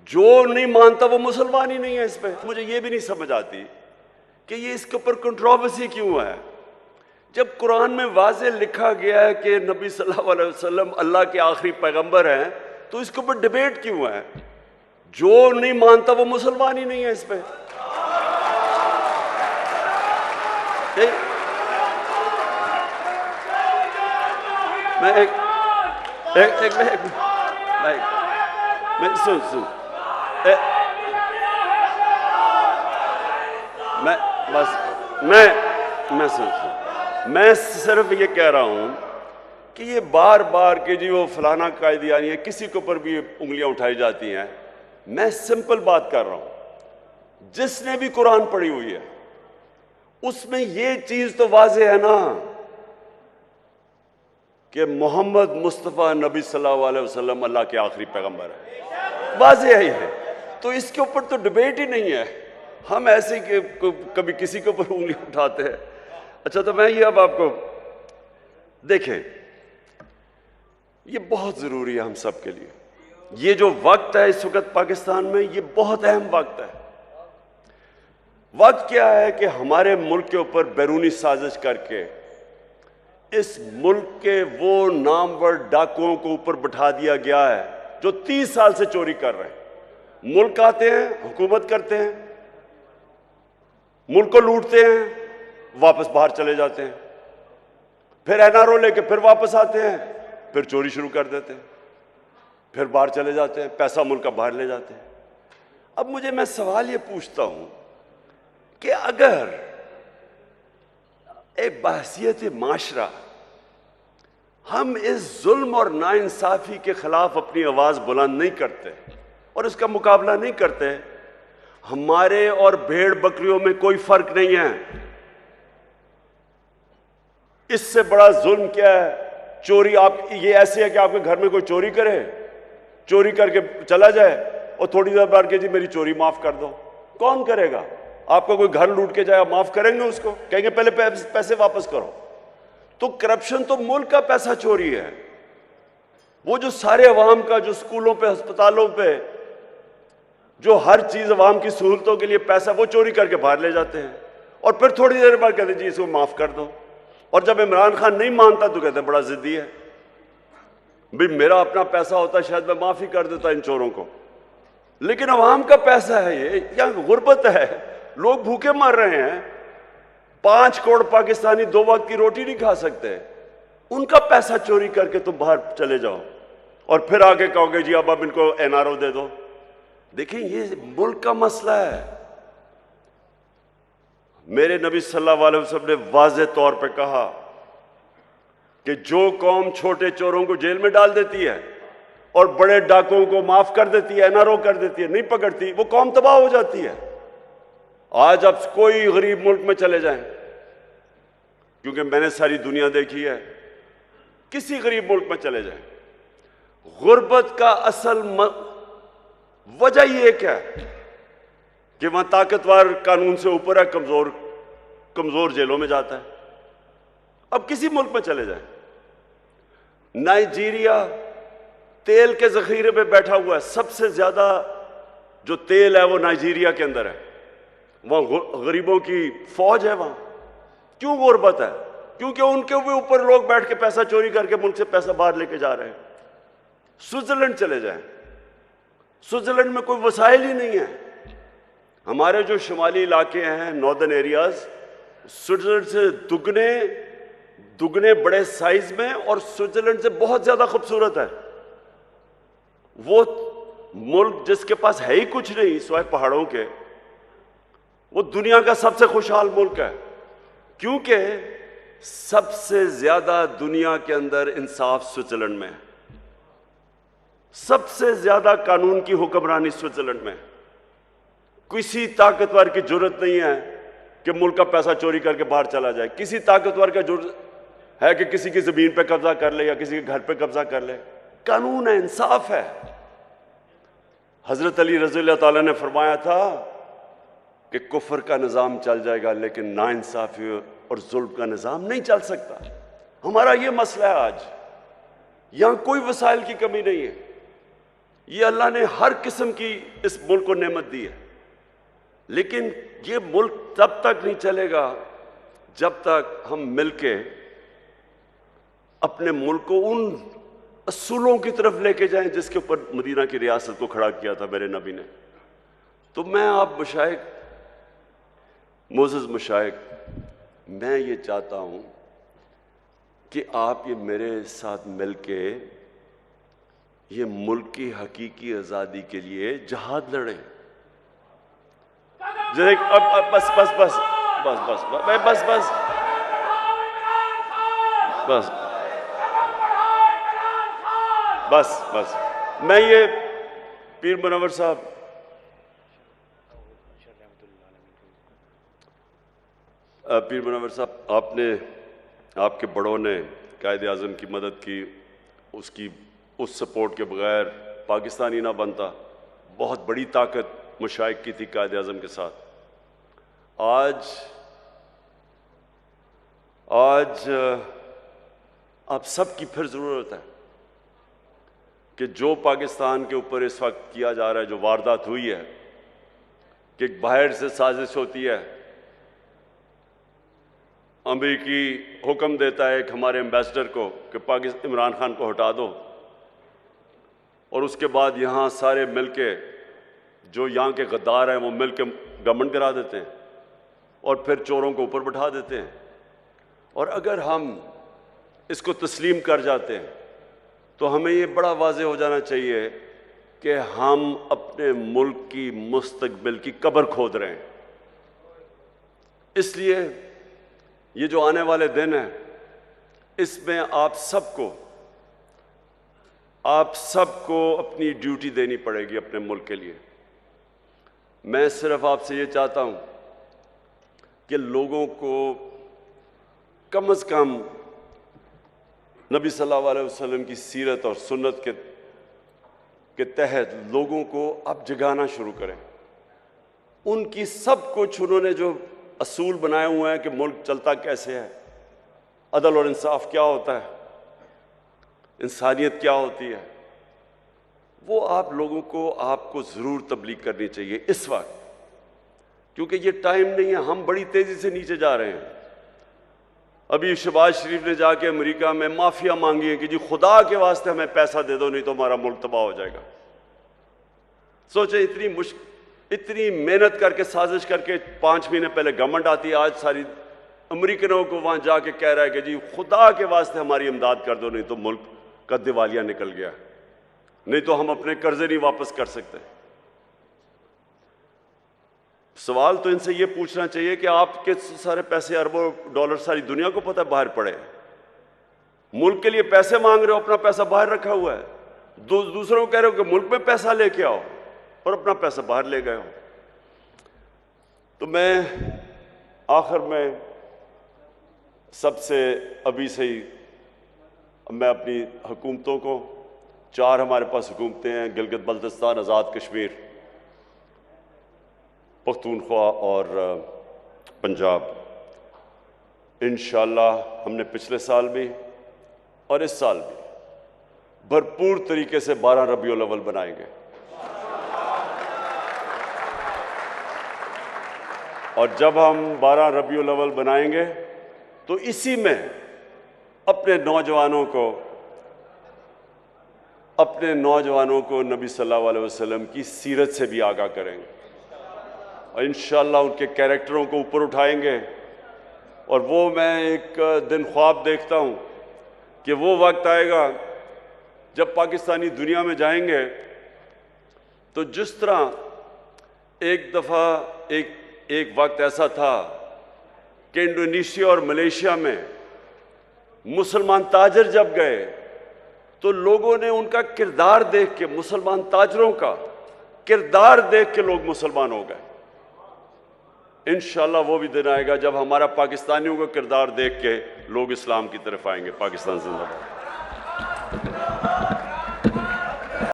जो नहीं मानता वो मुसलमान ही नहीं है। इस पे मुझे ये भी नहीं समझ आती कि ये इसके ऊपर कंट्रोवर्सी क्यों है, जब कुरान में वाज़े लिखा गया है कि नबी सल्लल्लाहु अलैहि वसल्लम अल्लाह के आखिरी पैगंबर हैं, तो इसके ऊपर डिबेट क्यों है? जो नहीं मानता वो मुसलमान ही नहीं है। इस पे मैं सुन मैं सिर्फ ये कह रहा हूं कि ये बार बार के जी वो फलाना कायदियानी है, किसी के ऊपर भी उंगलियां उठाई जाती हैं। मैं सिंपल बात कर रहा हूं, जिसने भी कुरान पढ़ी हुई है उसमें ये चीज तो वाज़ेह है ना कि मोहम्मद मुस्तफ़ा नबी सल्लल्लाहु अलैहि वसल्लम अल्लाह के आखिरी पैगंबर है। वाज़ेह ही है, तो इसके ऊपर तो डिबेट ही नहीं है। हम ऐसे कभी किसी के ऊपर उंगली उठाते हैं। अच्छा, तो मैं ये अब आपको देखें, ये बहुत ज़रूरी है हम सब के लिए। ये जो वक्त है इस वक्त पाकिस्तान में, ये बहुत अहम वक्त है। वक्त क्या है कि हमारे मुल्क के ऊपर बैरूनी साजिश करके इस मुल्क के वो नामवर डाकुओं को ऊपर बिठा दिया गया है जो 30 साल से चोरी कर रहे हैं। मुल्क आते हैं, हुकूमत करते हैं, मुल्क को लूटते हैं, वापस बाहर चले जाते हैं, फिर एनआरओ लेके फिर वापस आते हैं, फिर चोरी शुरू कर देते हैं, फिर बाहर चले जाते हैं, पैसा मुल्क का बाहर ले जाते हैं। अब मैं सवाल ये पूछता हूं कि अगर एक बहसियत माशरा हम इस जुल्म और नाइंसाफी के खिलाफ अपनी आवाज बुलंद नहीं करते और इसका मुकाबला नहीं करते, हमारे और भेड़ बकरियों में कोई फर्क नहीं है। इससे बड़ा जुल्म क्या है? चोरी। आप ये ऐसे है कि आपके घर में कोई चोरी करे, चोरी करके चला जाए और थोड़ी देर बाद के जी मेरी चोरी माफ कर दो। कौन करेगा? आपका कोई घर लूट के जाए, माफ करेंगे उसको? कहेंगे पहले पैसे वापस करो। तो करप्शन तो मुल्क का पैसा चोरी है। वो जो सारे अवाम का, जो स्कूलों पे, अस्पतालों पे, जो हर चीज अवाम की सहूलतों के लिए पैसा, वो चोरी करके बाहर ले जाते हैं और फिर थोड़ी देर बाद कहते जी इसको माफ कर दो। और जब इमरान खान नहीं मानता तो कहते बड़ा जिद्दी है। भाई मेरा अपना पैसा होता शायद मैं माफी कर देता इन चोरों को, लेकिन अवाम का पैसा है ये, यहाँ गुर्बत है, लोग भूखे मर रहे हैं। 5 करोड़ पाकिस्तानी 2 वक्त की रोटी नहीं खा सकते, उनका पैसा चोरी करके तुम बाहर चले जाओ और फिर आगे कहोगे जी अब इनको एनआरओ दे दो। देखिए ये मुल्क का मसला है। मेरे नबी सल्लल्लाहु अलैहि वसल्लम ने वाज़ेह तौर पे कहा कि जो कौम छोटे चोरों को जेल में डाल देती है और बड़े डाकुओं को माफ कर देती है, एनआरओ कर देती है, नहीं पकड़ती, वो कौम तबाह हो जाती है। आज आप कोई गरीब मुल्क में चले जाएं, क्योंकि मैंने सारी दुनिया देखी है, किसी गरीब मुल्क में चले जाएं, गुर्बत का असल वजह ये क्या है कि वहां ताकतवर कानून से ऊपर है, कमजोर जेलों में जाता है। अब किसी मुल्क में चले जाएं, नाइजीरिया तेल के जखीरे पे बैठा हुआ है, सबसे ज्यादा जो तेल है वो नाइजीरिया के अंदर है, वहां गरीबों की फौज है। वहां क्यों गुर्बत है? क्योंकि उनके भी ऊपर लोग बैठ के पैसा चोरी करके मुल्क से पैसा बाहर लेके जा रहे हैं। स्विट्जरलैंड चले जाएं, स्विट्जरलैंड में कोई वसाइल ही नहीं है। हमारे जो शुमाली इलाके हैं, नॉर्दर्न एरियाज, स्विट्जरलैंड से दुगने बड़े साइज में और स्विट्जरलैंड से बहुत ज्यादा खूबसूरत है। वो मुल्क जिसके पास है ही कुछ नहीं सिवाय पहाड़ों के, वो दुनिया का सबसे खुशहाल मुल्क है, क्योंकि सबसे ज्यादा दुनिया के अंदर इंसाफ स्विट्जरलैंड में है। सबसे ज्यादा कानून की हुक्मरानी स्विट्जरलैंड में। किसी ताकतवर की जरूरत नहीं है कि मुल्क का पैसा चोरी करके बाहर चला जाए। किसी ताकतवर का जरूरत है कि किसी की जमीन पे कब्जा कर ले या किसी के घर पे कब्जा कर ले। कानून है, इंसाफ है। हजरत अली रज़ी अल्लाह ताला ने फरमाया था कि कुफर का निज़ाम चल जाएगा लेकिन नाइंसाफी और जुल्म का निज़ाम नहीं चल सकता। हमारा ये मसला है आज। यहां कोई वसाइल की कमी नहीं है, ये अल्लाह ने हर किस्म की इस मुल्क को नेमत दी है, लेकिन ये मुल्क तब तक नहीं चलेगा जब तक हम मिलके अपने मुल्क को उन असूलों की तरफ लेके जाएं जिसके ऊपर मदीना की रियासत को खड़ा किया था मेरे नबी ने। तो मैं आप मशाइख, मोअज़्ज़ज़ मशाइख, मैं ये चाहता हूं कि आप ये मेरे साथ मिलके ये मुल्क की हकीकी आज़ादी के लिए जहाद लड़ें। जैसे अब बस बस बस बस बस बस बस बस बस बस बस मैं ये पीर मुनव्वर साहब, पीर मुनव्वर साहब, आपके बड़ों ने कायद आज़म की मदद की, उस सपोर्ट के बगैर पाकिस्तान ही ना बनता। बहुत बड़ी ताकत मुशाइख की थी कायद आज़म के साथ। आज आप सबकी फिर ज़रूरत है कि जो पाकिस्तान के ऊपर इस वक्त किया जा रहा है, जो वारदात हुई है कि बाहर से साजिश होती है, अमेरिकी हुक्म देता है कि हमारे एम्बेसडर को कि पाकिस्तान इमरान खान को हटा दो, और उसके बाद यहाँ सारे मिलके जो यहाँ के गद्दार हैं वो मिलके गवर्नमेंट गिरा देते हैं और फिर चोरों को ऊपर बैठा देते हैं। और अगर हम इसको तस्लीम कर जाते हैं तो हमें ये बड़ा वाज़ेह हो जाना चाहिए कि हम अपने मुल्क की मुस्तकबिल की कब्र खोद रहे हैं। इसलिए ये जो आने वाले दिन हैं, इसमें आप सबको अपनी ड्यूटी देनी पड़ेगी अपने मुल्क के लिए। मैं सिर्फ आपसे ये चाहता हूं कि लोगों को कम से कम नबी सल्लल्लाहु अलैहि वसल्लम की सीरत और सुन्नत के तहत लोगों को अब जगाना शुरू करें। उनकी सब कुछ उन्होंने जो असूल बनाए हुए हैं कि मुल्क चलता कैसे है, अदल और इंसाफ क्या होता है, इंसानियत क्या होती है, वो आप लोगों को आपको ज़रूर तबलीग करनी चाहिए इस वक्त, क्योंकि ये टाइम नहीं है। हम बड़ी तेज़ी से नीचे जा रहे हैं। अभी शहबाज शरीफ ने जाके अमेरिका में माफिया मांगी है कि जी खुदा के वास्ते हमें पैसा दे दो, नहीं तो हमारा मुल्क तबाह हो जाएगा। सोचे इतनी मेहनत करके, साजिश करके 5 महीने पहले गवर्नमेंट आती है, आज सारी अमेरिकनों को वहां जाके कह रहा है कि जी खुदा के वास्ते हमारी इमदाद कर दो, नहीं तो मुल्क का दिवालिया निकल गया, नहीं तो हम अपने कर्जे नहीं वापस कर सकते। सवाल तो इनसे ये पूछना चाहिए कि आपके सारे पैसे, अरबों डॉलर सारी दुनिया को पता है बाहर पड़े, मुल्क के लिए पैसे मांग रहे हो, अपना पैसा बाहर रखा हुआ है, दूसरों को कह रहे हो कि मुल्क में पैसा लेके आओ और अपना पैसा बाहर ले गए हो। तो मैं आखिर में सबसे अभी से ही मैं अपनी हुकूमतों को, 4 हमारे पास हुकूमतें हैं, गिलगित बल्तिस्तान, आज़ाद कश्मीर, पख्तूनख्वा और पंजाब। इंशाअल्लाह हमने पिछले साल भी और इस साल भी भरपूर तरीके से 12 रबीउल अव्वल बनाएंगे, और जब हम 12 रबीउल अव्वल बनाएंगे तो इसी में अपने नौजवानों को नबी सल्लल्लाहु अलैहि वसल्लम की सीरत से भी आगाह करेंगे, और इंशाअल्लाह उनके कैरेक्टरों को ऊपर उठाएंगे। और वो मैं एक दिन ख्वाब देखता हूँ कि वो वक्त आएगा जब पाकिस्तानी दुनिया में जाएंगे तो जिस तरह एक दफ़ा एक वक्त ऐसा था कि इंडोनेशिया और मलेशिया में मुसलमान ताजर जब गए तो लोगों ने उनका किरदार देख के, मुसलमान ताजरों का किरदार देख के लोग मुसलमान हो गए। इंशाअल्लाह वो भी दिन आएगा जब हमारा पाकिस्तानियों का किरदार देख के लोग इस्लाम की तरफ आएंगे। पाकिस्तान जिंदाबाद।